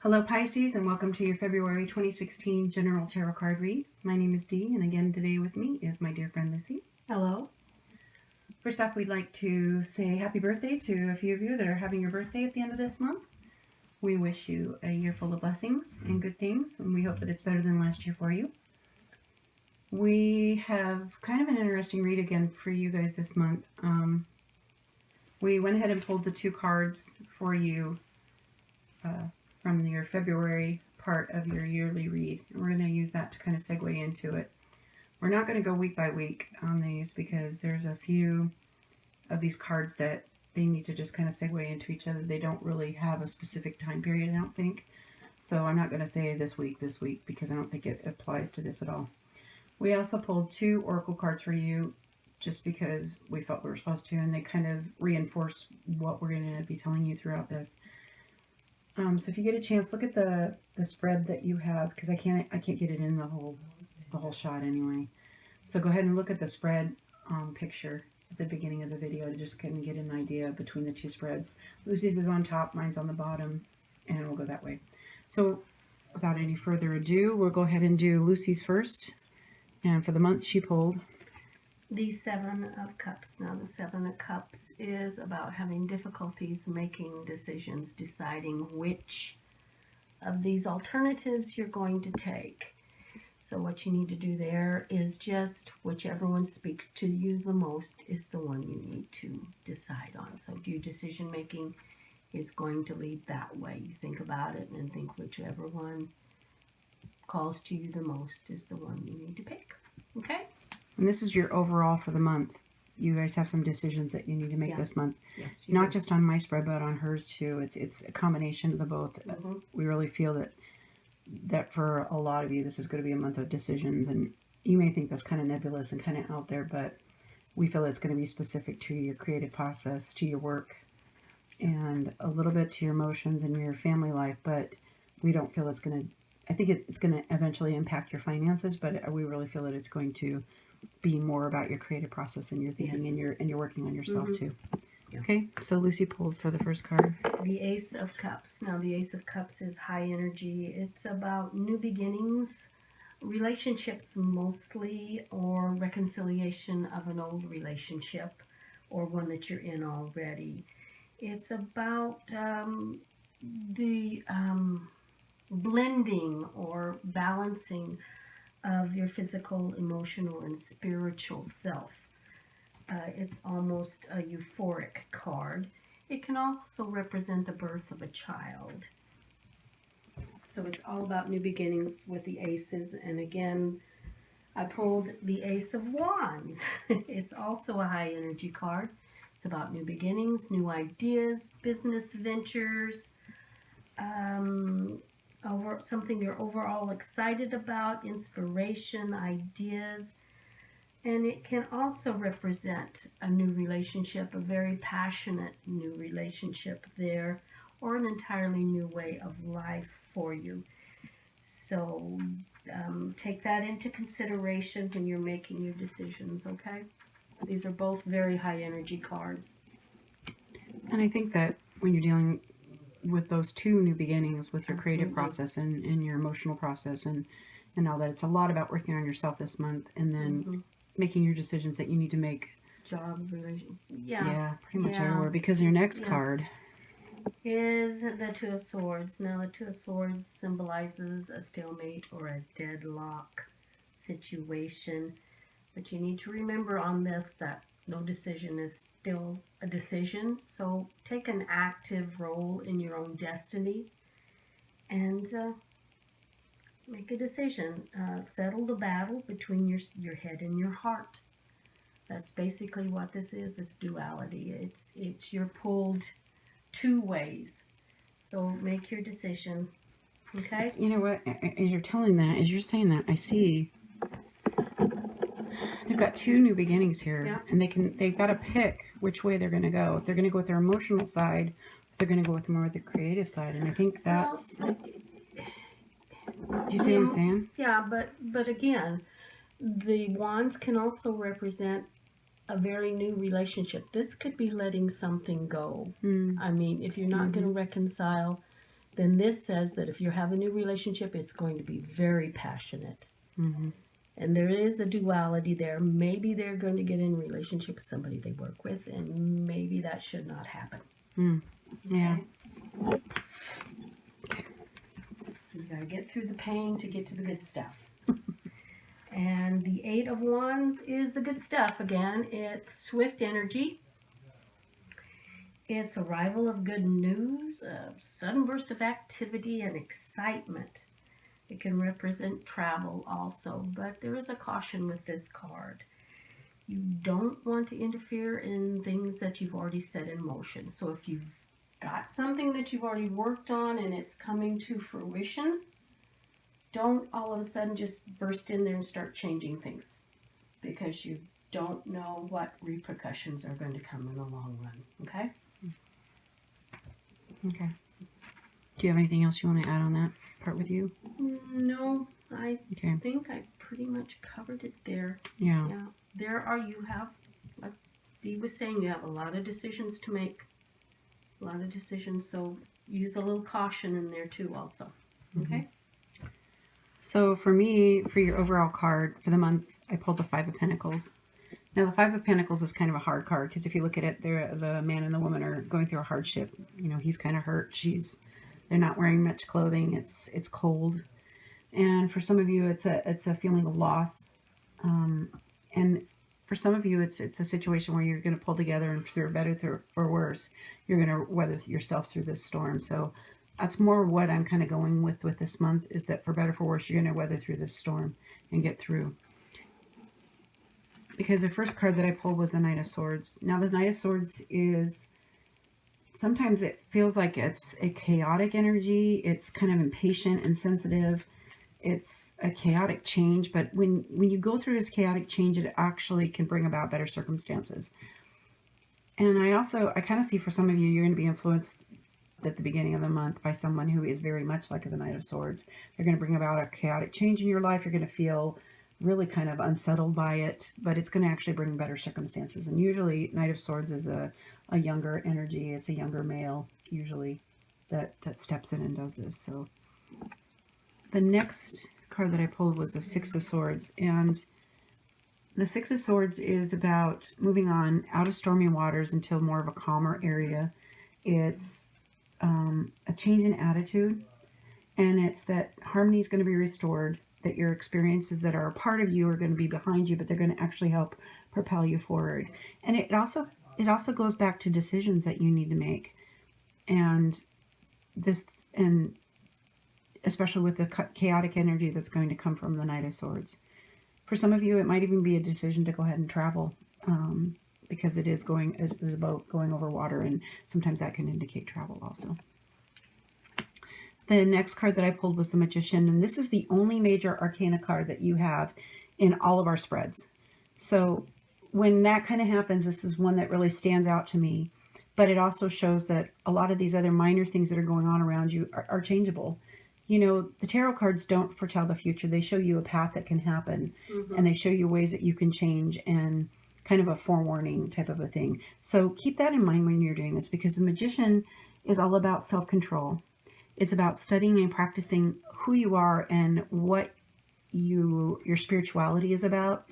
Hello Pisces, and welcome to your February 2016 General Tarot Card Read. My name is Dee, and again today with me is my dear friend Lucy. Hello. First off, we'd like to say happy birthday to a few of you that are having your birthday at the end of this month. We wish you a year full of blessings and good things, and we hope that it's better than last year for you. We have kind of an interesting read again for you guys this month. We went ahead and pulled the two cards for you from your February part of your yearly read. And we're going to use that to kind of segue into it. We're not going to go week by week on these because there's a few of these cards that they need to just kind of segue into each other. They don't really have a specific time period, I don't think. So I'm not going to say this week, because I don't think it applies to this at all. We also pulled two oracle cards for you just because we felt we were supposed to, and they kind of reinforce what we're going to be telling you throughout this. So if you get a chance, look at the spread that you have, because I can't get it in the whole shot anyway. So go ahead and look at the spread picture at the beginning of the video to just kind of get an idea between the two spreads. Lucy's is on top, mine's on the bottom, and we'll go that way. So without any further ado, we'll go ahead and do Lucy's first. And for the month she pulled The Seven of Cups. Now, the Seven of Cups is about having difficulties making decisions, deciding which of these alternatives you're going to take. So what you need to do there is just whichever one speaks to you the most is the one you need to decide on. So your decision making is going to lead that way. You think about it and think whichever one calls to you the most is the one you need to pick. Okay? And this is your overall for the month. You guys have some decisions that you need to make this month. Yes, Not just on my spread, but on hers too. It's a combination of the both. We really feel that for a lot of you, this is going to be a month of decisions. And you may think that's kind of nebulous and kind of out there, but we feel it's going to be specific to your creative process, to your work, and a little bit to your emotions and your family life. But we don't feel it's going to, I think it's going to eventually impact your finances, but we really feel that it's going to be more about your creative process and your thinking, and you're working on yourself too. Yeah. Okay, so Lucy pulled for the first card. The Ace of Cups. Now, the Ace of Cups is high energy. It's about new beginnings, relationships mostly, or reconciliation of an old relationship or one that you're in already. It's about the blending or balancing of your physical, emotional, and spiritual self. It's almost a euphoric card. It can also represent the birth of a child. So it's all about new beginnings with the aces. And again, I pulled the Ace of Wands. It's also a high energy card. It's about new beginnings, new ideas, business ventures, over something you're overall excited about, inspiration, ideas. And it can also represent a new relationship, a very passionate new relationship there, or an entirely new way of life for you. So take that into consideration when you're making your decisions, okay? These are both very high energy cards. And I think that when you're dealing with those two new beginnings with your creative Absolutely. process and your emotional process and all that, it's a lot about working on yourself this month, and then making your decisions that you need to make. Job, relation, Yeah, pretty much everywhere. Because your next card is the Two of Swords. Now, the Two of Swords symbolizes a stalemate or a deadlock situation. But you need to remember on this that no decision is still a decision. So take an active role in your own destiny and make a decision. Settle the battle between your head and your heart. That's basically what this is, this duality. It's you're pulled two ways. So make your decision. Okay? You know what? As you're saying that, I see they've got two new beginnings here, and they've got to pick which way they're going to go. If they're going to go with their emotional side, if they're going to go with more of the creative side, and I think that's. Do you see what I'm saying? Yeah, but again, the wands can also represent a very new relationship. This could be letting something go. I mean, if you're not going to reconcile then this says that if you have a new relationship, it's going to be very passionate. Mm-hmm. And there is a duality there. Maybe they're going to get in a relationship with somebody they work with, and maybe that should not happen. Yeah. Okay? You gotta get through the pain to get to the good stuff. And the Eight of Wands is the good stuff again. It's swift energy. It's arrival of good news, a sudden burst of activity and excitement. It can represent travel also, but there is a caution with this card. You don't want to interfere in things that you've already set in motion. So if you've got something that you've already worked on and it's coming to fruition, don't all of a sudden just burst in there and start changing things, because you don't know what repercussions are going to come in the long run. Okay? Okay. Do you have anything else you want to add on that part with you? No, I Okay. think I pretty much covered it there. Yeah. Yeah. You have, like Dee was saying, you have a lot of decisions to make. A lot of decisions, so use a little caution in there too also. Okay? So for me, for your overall card for the month, I pulled the Five of Pentacles. Now the Five of Pentacles is kind of a hard card, because if you look at it, the man and the woman are going through a hardship. You know, he's kind of hurt. They're not wearing much clothing. It's cold, and for some of you, it's a feeling of loss. And for some of you, it's a situation where you're going to pull together, and through better through for worse, you're going to weather yourself through this storm. So that's more what I'm kind of going with this month, is that for better for worse, you're going to weather through this storm and get through. Because the first card that I pulled was the Knight of Swords. Now the Knight of Swords is, sometimes it feels like it's a chaotic energy. It's kind of impatient and sensitive. It's a chaotic change, but when you go through this chaotic change, it actually can bring about better circumstances. And I kind of see, for some of you, you're going to be influenced at the beginning of the month by someone who is very much like the Knight of Swords. They're going to bring about a chaotic change in your life. You're going to feel really kind of unsettled by it, but it's going to actually bring better circumstances. And usually Knight of Swords is a younger energy. It's a younger male usually that steps in and does this. So the next card that I pulled was the Six of Swords, and the Six of Swords is about moving on out of stormy waters into more of a calmer area. It's a change in attitude, and it's that harmony is going to be restored, that your experiences that are a part of you are going to be behind you, but they're going to actually help propel you forward. And it also goes back to decisions that you need to make, and especially with the chaotic energy that's going to come from the Knight of Swords. For some of you, it might even be a decision to go ahead and travel, because it is about going over water, and sometimes that can indicate travel also. The next card that I pulled was the Magician, and this is the only major arcana card that you have in all of our spreads. So when that kind of happens, this is one that really stands out to me, but it also shows that a lot of these other minor things that are going on around you are changeable. You know, the tarot cards don't foretell the future. They show you a path that can happen, and they show you ways that you can change, and kind of a forewarning type of a thing. So keep that in mind when you're doing this, because the Magician is all about self-control. It's about studying and practicing who you are and what your spirituality is about.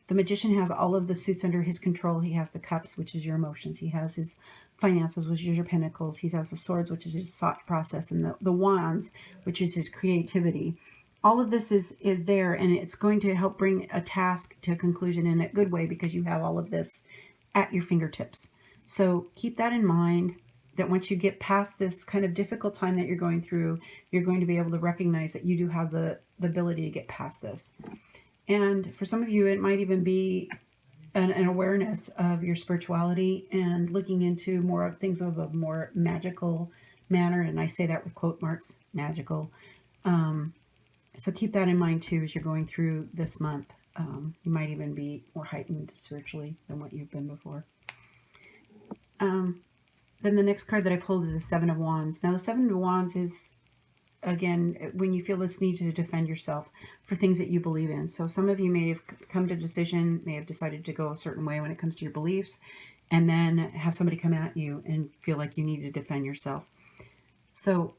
The Magician has all of the suits under his control. He has the Cups, which is your emotions. He has his Finances, which is your Pentacles. He has the Swords, which is his thought process, and the Wands, which is his creativity. All of this is there, and it's going to help bring a task to a conclusion in a good way, because you have all of this at your fingertips. So keep that in mind, that once you get past this kind of difficult time that you're going through, you're going to be able to recognize that you do have the ability to get past this. And for some of you, it might even be an awareness of your spirituality and looking into more things of a more magical manner. And I say that with quote marks, magical. So keep that in mind too as you're going through this month. You might even be more heightened spiritually than what you've been before. Then the next card that I pulled is the Seven of Wands. Now the Seven of Wands is, again, when you feel this need to defend yourself for things that you believe in. So some of you may have come to a decision, may have decided to go a certain way when it comes to your beliefs, and then have somebody come at you and feel like you need to defend yourself. So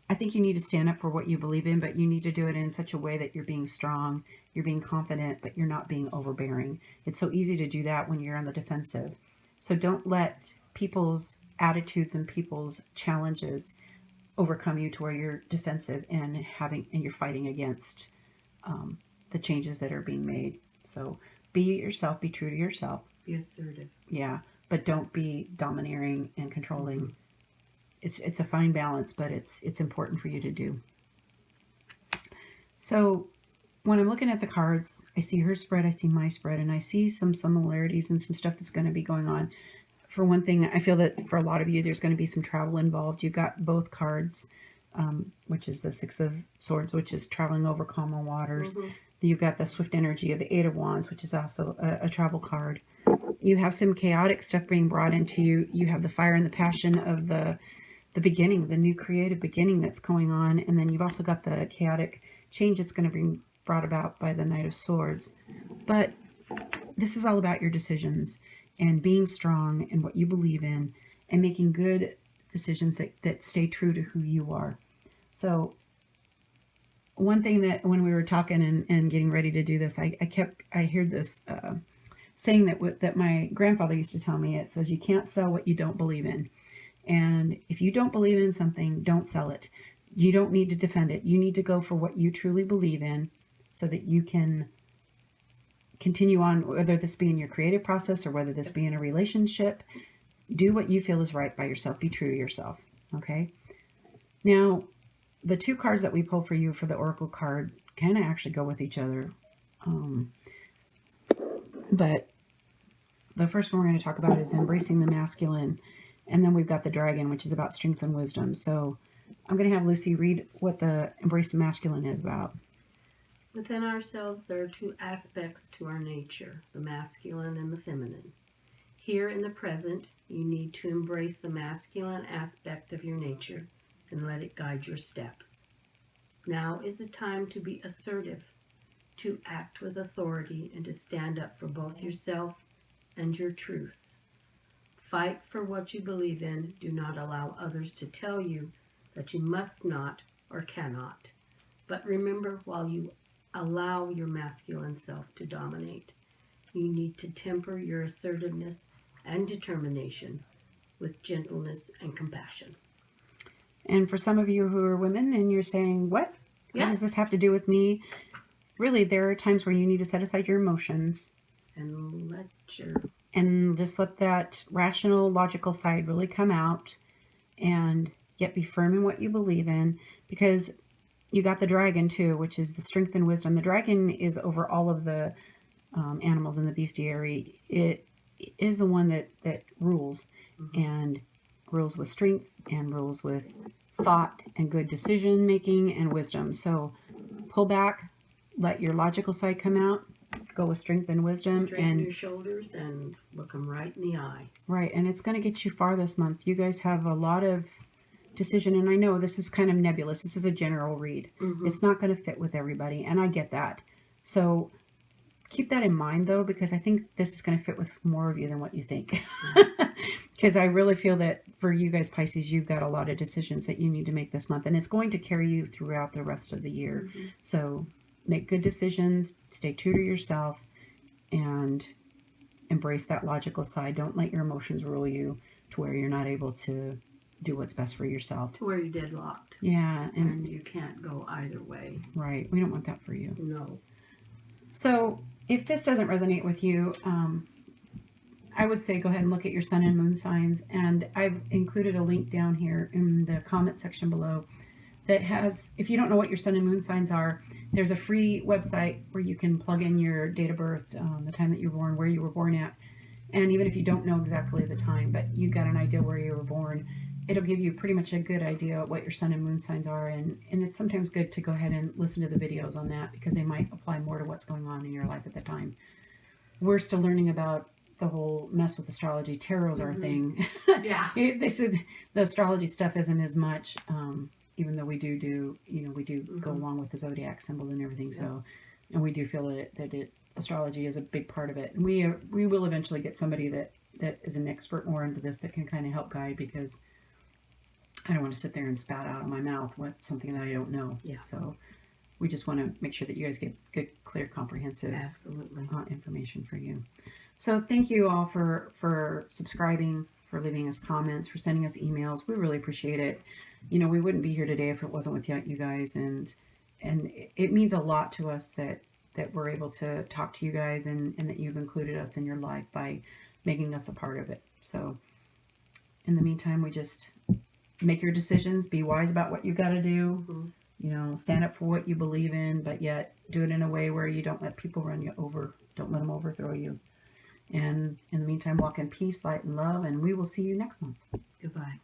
I think you need to stand up for what you believe in, but you need to do it in such a way that you're being strong, you're being confident, but you're not being overbearing. It's so easy to do that when you're on the defensive. So don't let people's attitudes and people's challenges overcome you to where you're defensive and you're fighting against the changes that are being made. So be yourself, be true to yourself. Be assertive. Yeah, but don't be domineering and controlling. It's a fine balance, but it's important for you to do. So when I'm looking at the cards, I see her spread, I see my spread, and I see some similarities and some stuff that's going to be going on. For one thing, I feel that for a lot of you, there's going to be some travel involved. You've got both cards, which is the Six of Swords, which is traveling over calmer waters. You've got the swift energy of the Eight of Wands, which is also a travel card. You have some chaotic stuff being brought into you. You have the fire and the passion of the beginning, the new creative beginning that's going on. And then you've also got the chaotic change that's going to be brought about by the Knight of Swords. But this is all about your decisions and being strong in what you believe in and making good decisions that stay true to who you are. So one thing that when we were talking and getting ready to do this, I heard this saying that my grandfather used to tell me. It says, you can't sell what you don't believe in. And if you don't believe in something, don't sell it. You don't need to defend it. You need to go for what you truly believe in so that you can continue on, whether this be in your creative process or whether this be in a relationship. Do what you feel is right by yourself. Be true to yourself. Okay? Now, the two cards that we pulled for you for the Oracle card kind of actually go with each other. But the first one we're going to talk about is embracing the masculine. And then we've got the dragon, which is about strength and wisdom. So I'm going to have Lucy read what the embrace the masculine is about. Within ourselves, there are two aspects to our nature, the masculine and the feminine. Here in the present, you need to embrace the masculine aspect of your nature and let it guide your steps. Now is the time to be assertive, to act with authority, and to stand up for both yourself and your truth. Fight for what you believe in. Do not allow others to tell you that you must not or cannot. But remember, while you allow your masculine self to dominate, you need to temper your assertiveness and determination with gentleness and compassion. And for some of you who are women and you're saying, what? Yeah. What does this have to do with me? Really, there are times where you need to set aside your emotions and just let that rational, logical side really come out, and yet be firm in what you believe in, because you got the dragon too, which is the strength and wisdom. The dragon is over all of the animals in the bestiary. It is the one that rules, and rules with strength and rules with thought and good decision making and wisdom. So pull back, let your logical side come out, go with strength and wisdom. Straighten your shoulders and look them right in the eye. Right, and it's going to get you far this month. You guys have a lot of decision, and I know this is kind of nebulous. This is a general read. It's not going to fit with everybody, and I get that. So keep that in mind, though, because I think this is going to fit with more of you than what you think. Because I really feel that for you guys, Pisces, you've got a lot of decisions that you need to make this month, and it's going to carry you throughout the rest of the year. So make good decisions, stay true to yourself, and embrace that logical side. Don't let your emotions rule you to where you're not able to do what's best for yourself. To where you're deadlocked. Yeah. And you can't go either way. Right. We don't want that for you. No. So if this doesn't resonate with you, I would say go ahead and look at your sun and moon signs. And I've included a link down here in the comment section below that has, if you don't know what your sun and moon signs are, there's a free website where you can plug in your date of birth, the time that you were born, where you were born at. And even if you don't know exactly the time, but you got an idea where you were born, it'll give you pretty much a good idea what your sun and moon signs are. And it's sometimes good to go ahead and listen to the videos on that, because they might apply more to what's going on in your life at the time. We're still learning about the whole mess with astrology. Tarot's our thing. Yeah. This is, the astrology stuff isn't as much, even though we do go along with the zodiac symbols and everything. So, and we do feel that astrology is a big part of it. And we will eventually get somebody that is an expert more into this that can kind of help guide, because I don't want to sit there and spout out of my mouth something that I don't know. Yeah. So we just want to make sure that you guys get good, clear, comprehensive Absolutely. information for you. So thank you all for subscribing, for leaving us comments, for sending us emails. We really appreciate it. You know, we wouldn't be here today if it wasn't with you guys, and it means a lot to us that we're able to talk to you guys, and that you've included us in your life by making us a part of it. So in the meantime, we just make your decisions, be wise about what you got to do. Mm-hmm. You know, stand up for what you believe in, but yet do it in a way where you don't let people run you over. Don't let them overthrow you. And in the meantime, walk in peace, light, and love, and we will see you next month. Goodbye.